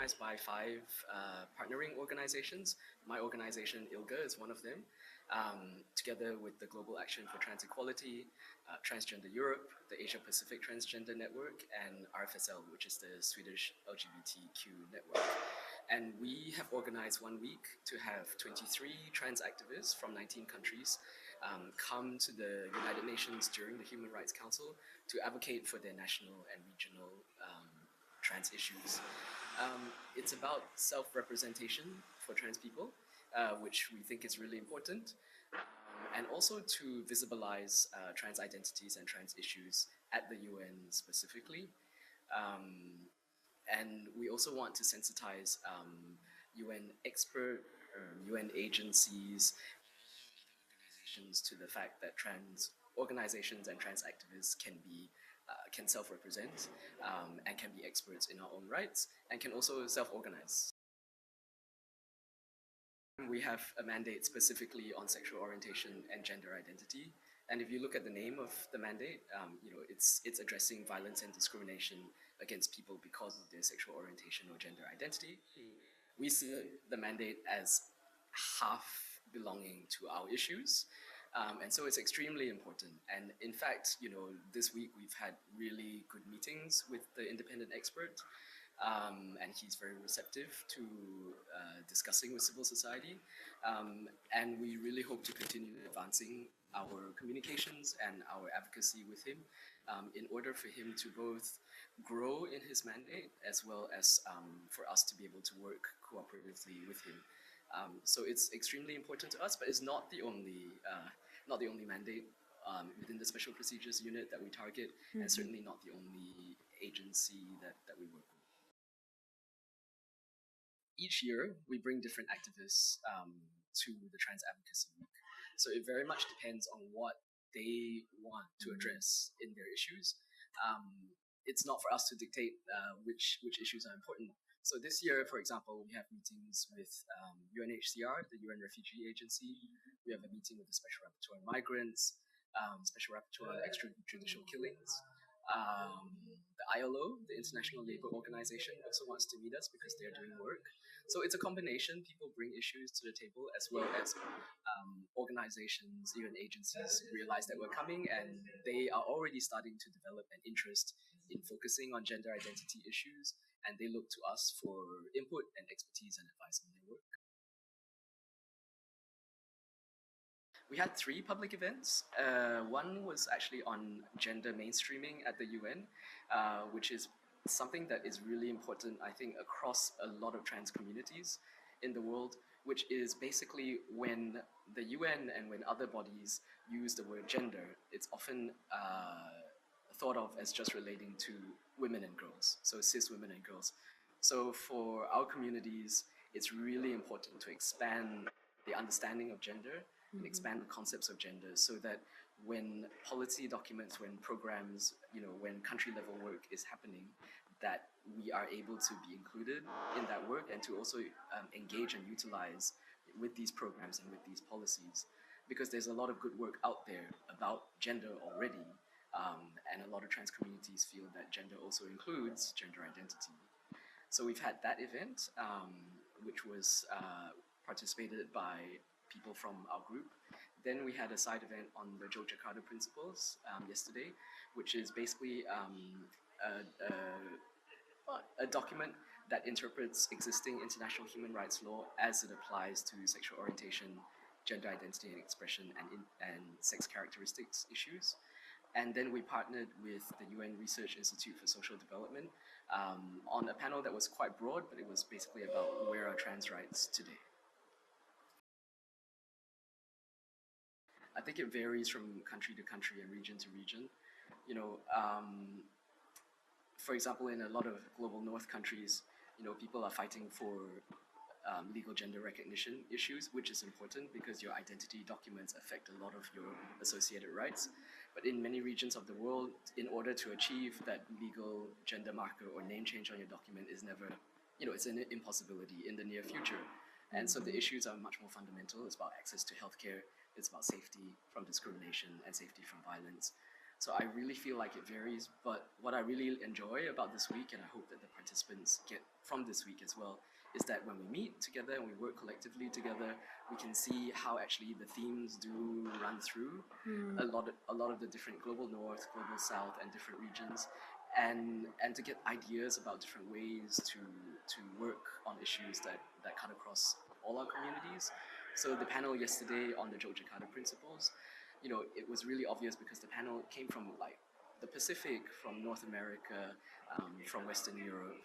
organized by 5 partnering organizations. My organization, ILGA, is one of them, together with the Global Action for Trans Equality, Transgender Europe, the Asia Pacific Transgender Network, and RFSL, which is the Swedish LGBTQ network. And we have organized 1 week to have 23 trans activists from 19 countries come to the United Nations during the Human Rights Council to advocate for their national and regional trans issues. It's about self-representation for trans people, which we think is really important, and also to visibilize trans identities and trans issues at the UN specifically. And we also want to sensitize UN expert, UN agencies, organizations to the fact that trans organizations and trans activists can self-represent and can be experts in our own rights and can also self-organize. We have a mandate specifically on sexual orientation and gender identity. And if you look at the name of the mandate, it's addressing violence and discrimination against people because of their sexual orientation or gender identity. We see the mandate as half belonging to our issues. And so it's extremely important. And in fact, this week we've had really good meetings with the independent expert. And he's very receptive to discussing with civil society. And we really hope to continue advancing our communications and our advocacy with him in order for him to both grow in his mandate as well as for us to be able to work cooperatively with him. So it's extremely important to us, but it's not the only mandate within the Special Procedures Unit that we target, and certainly not the only agency that we work with. Each year, we bring different activists to the Trans Advocacy Week. So it very much depends on what they want to address in their issues. It's not for us to dictate which issues are important. So this year, for example, we have meetings with UNHCR, the UN Refugee Agency. We have a meeting with the Special Rapporteur on Migrants, Special Rapporteur on Extrajudicial Killings. The ILO, the International Labour Organization, also wants to meet us because they're doing work. So it's a combination. People bring issues to the table, as well as organizations, even agencies realize that we're coming, and they are already starting to develop an interest in focusing on gender identity issues, and they look to us for input and expertise and advice on their work. We had 3 public events. One was actually on gender mainstreaming at the UN, which is something that is really important, I think, across a lot of trans communities in the world, which is basically when the UN and when other bodies use the word gender, it's often thought of as just relating to women and girls, so cis women and girls. So for our communities, it's really important to expand the understanding of gender and expand the concepts of gender, so that when policy documents, when programs, when country level work is happening, that we are able to be included in that work and to also engage and utilize with these programs and with these policies. Because there's a lot of good work out there about gender already, and a lot of trans communities feel that gender also includes gender identity. So we've had that event, which was participated by people from our group. Then we had a side event on the Yogyakarta Principles yesterday, which is basically a document that interprets existing international human rights law as it applies to sexual orientation, gender identity and expression, and sex characteristics issues. And then we partnered with the UN Research Institute for Social Development on a panel that was quite broad, but it was basically about where are trans rights today. I think it varies from country to country and region to region. For example, in a lot of global north countries, people are fighting for legal gender recognition issues, which is important because your identity documents affect a lot of your associated rights. But in many regions of the world, in order to achieve that legal gender marker or name change on your document is never, it's an impossibility in the near future. And so the issues are much more fundamental. It's about access to healthcare. It's about safety from discrimination and safety from violence. So I really feel like it varies, but what I really enjoy about this week, and I hope that the participants get from this week as well, is that when we meet together and we work collectively together, we can see how actually the themes do run through a lot of the different global north, global south, and different regions, and to get ideas about different ways to work on issues that cut across all our communities. So the panel yesterday on the Jakarta principles, it was really obvious because the panel came from like the Pacific, from North America, from Western Europe,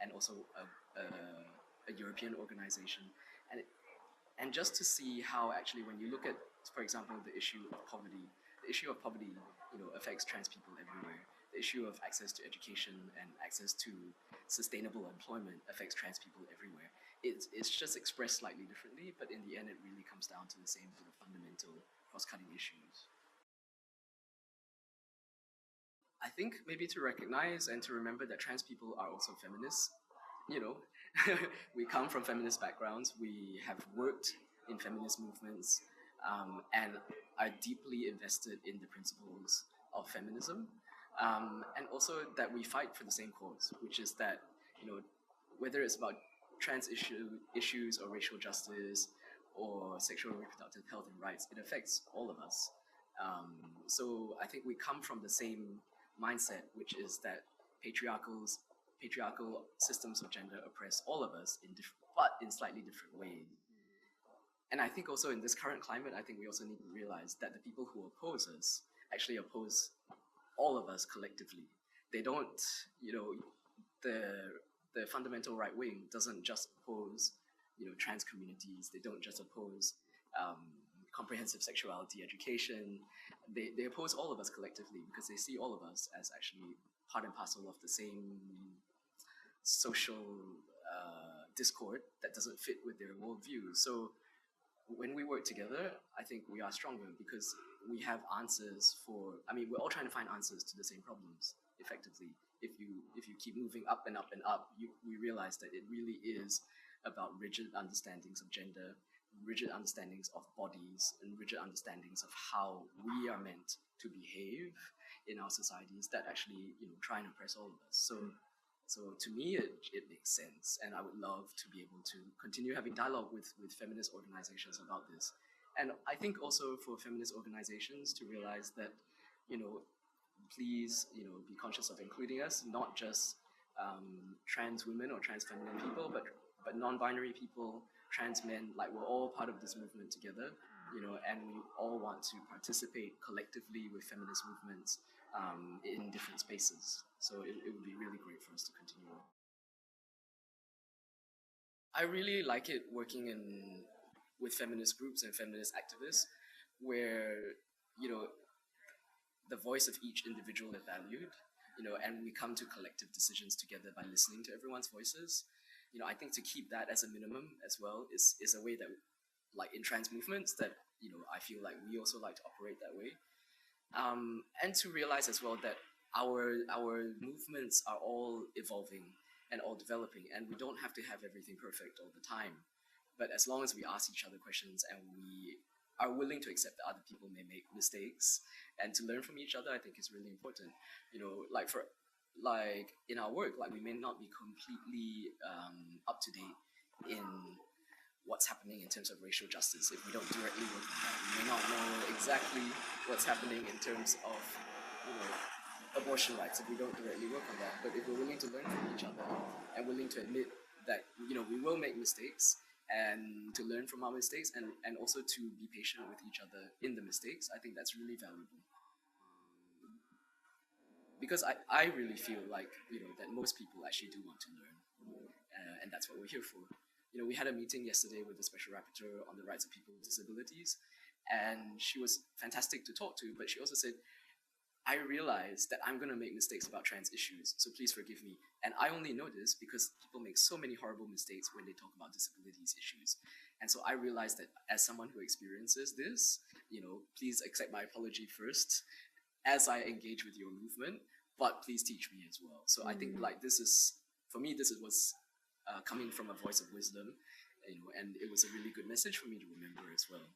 and also a European organization, and and just to see how actually when you look at, for example, the issue of poverty, affects trans people everywhere. The issue of access to education and access to sustainable employment affects trans people everywhere. It's just expressed slightly differently, but in the end, it really comes down to the same sort of fundamental cross-cutting issues. I think maybe to recognize and to remember that trans people are also feminists. You know, we come from feminist backgrounds. We have worked in feminist movements, and are deeply invested in the principles of feminism, and also that we fight for the same cause, which is that, whether it's about issues or racial justice or sexual and reproductive health and rights, it affects all of us. So I think we come from the same mindset, which is that patriarchal systems of gender oppress all of us but in slightly different ways. And I think also in this current climate, I think we also need to realize that the people who oppose us actually oppose all of us collectively. They don't, the fundamental right wing doesn't just oppose, trans communities. They don't just oppose comprehensive sexuality education. They oppose all of us collectively because they see all of us as actually part and parcel of the same social discord that doesn't fit with their worldview. So when we work together, I think we are stronger because we have answers we're all trying to find answers to the same problems effectively. If you keep moving up and up and up, we realize that it really is about rigid understandings of gender, rigid understandings of bodies, and rigid understandings of how we are meant to behave in our societies that actually, try and oppress all of us. So to me, it makes sense, and I would love to be able to continue having dialogue with feminist organizations about this. And I think also for feminist organizations to realize that, please, be conscious of including us, not just trans women or trans feminine people, but non-binary people, trans men. Like, we're all part of this movement together, and we all want to participate collectively with feminist movements in different spaces. So it would be really great for us to continue. I really like it working with feminist groups and feminist activists where, the voice of each individual is valued, and we come to collective decisions together by listening to everyone's voices. I think to keep that as a minimum as well is a way that, like in trans movements, that, I feel like we also like to operate that way. And to realize as well that our movements are all evolving and all developing, and we don't have to have everything perfect all the time. But as long as we ask each other questions and we are willing to accept that other people may make mistakes and to learn from each other, I think is really important. Like in our work, like we may not be completely up to date in what's happening in terms of racial justice if we don't directly work on that. We may not know exactly what's happening in terms of, abortion rights if we don't directly work on that. But if we're willing to learn from each other and willing to admit that, we will make mistakes and to learn from our mistakes and also to be patient with each other in the mistakes, I think that's really valuable. Because I really feel like, that most people actually do want to learn, and that's what we're here for. We had a meeting yesterday with the Special Rapporteur on the rights of people with disabilities, and she was fantastic to talk to, but she also said, I realize that I'm going to make mistakes about trans issues, so please forgive me. And I only know this because people make so many horrible mistakes when they talk about disabilities issues. And so I realized that as someone who experiences this, please accept my apology first as I engage with your movement, but please teach me as well. So I think like for me, this was coming from a voice of wisdom, and it was a really good message for me to remember as well.